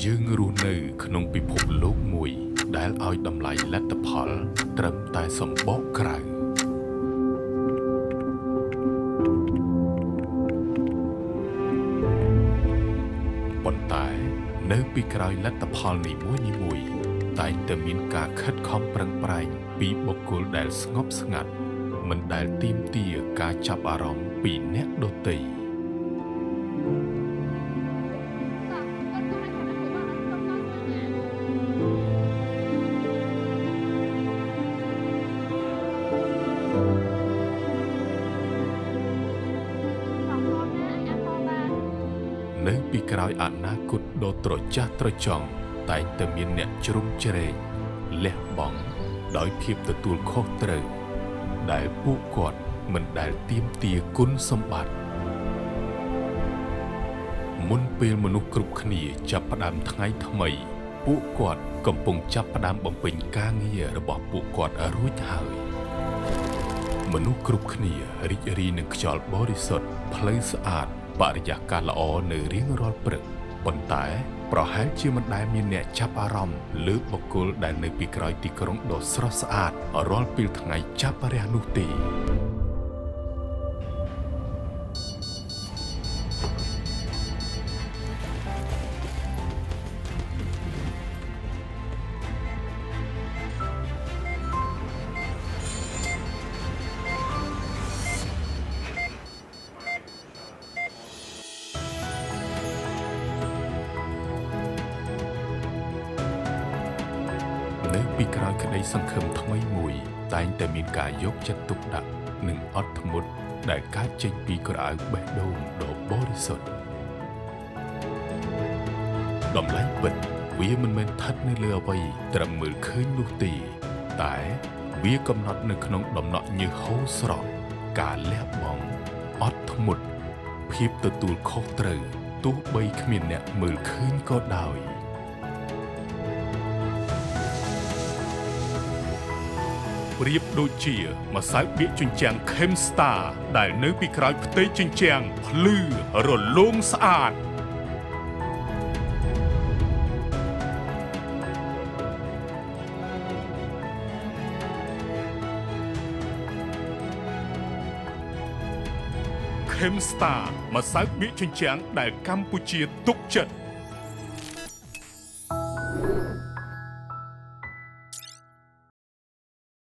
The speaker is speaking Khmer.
យើងរស់នៅក្នុងពិភពលោកមួយដែលឲ្យតម្លៃលទ្ធផលត្រឹមតែសម្បកក្រៅប៉ុន្តែនៅពីក្រោយលទ្ធផលនីមួយៗតែងតែមានការខិតខំប្រឹងប្រែងពីបុគ្គលដែលស្ងប់ស្ងាត់មិនដែលទាមទារការចាប់អារម្មណ៍ពីអ្នកដទៃនៅពីក្រោយអនាគតដ៏ត្រចះត្រចង់តែងតែមានអ្នកជ្រុំជ្រែងលះបង់ដោយភាពទទួលខុសត្រូវដែលពួកគាត់មិនដែលទាមទារគុណសម្បត្តិមុនពេលមនុស្សគ្រប់គ្នាចាប់ផ្ដើមថ្ងៃថ្មីពួកគាត់កំពុងចាប់ផ្ដើមបំពេញការងាររបស់ពួកគាត់រួចហើយមនុស្សគ្រប់គ្នារីករាយនឹងខ្យល់បរិសុទ្ធផ្លូវស្អាតបរិយាកាសល្អនៅរៀងរាល់ព្រឹកប៉ុន្តែប្រហែលជាមិនដែលមានអ្នកចាប់អារម្មណ៍លើបុគ្គលដែលនៅពីក្រោយទីក្រុងដ៏ស្រស់ស្អាតរាល់ពេលថ្ងៃចាប់រះនោះទេនៅពីក្រោយក្តីសង្ឃឹមថ្មីមួយតែងតែមានការយកចិត្តទុកដាក់និងអត់ធ្មត់ដែលកើតចេញពីក្រអៅបេះដូងដ៏បរិសុទ្ធតម្លៃពិតវាមិនមែនស្ថិតនៅលើអ្វីត្រឹមមើលឃើញនោះទេតែវាកំណត់នៅក្នុងដំណក់ញើសហូរស្រស់ការលះបង់អត់ធ្មត់ភាពទទួលខុសត្រូវទោះបីគ្មានអ្នកមើលឃើញក៏ដោយប្រៀបដូចជាម្សៅបៀកជញ្ជាំង Kemstar ដែលនៅពីក្រោយផ្ទៃជញ្ជាំងភ្លឺរលោងស្អាតKemstar ម្សៅបៀកជញ្ជាំងដែលកម្ពុជាទុកចិត្ត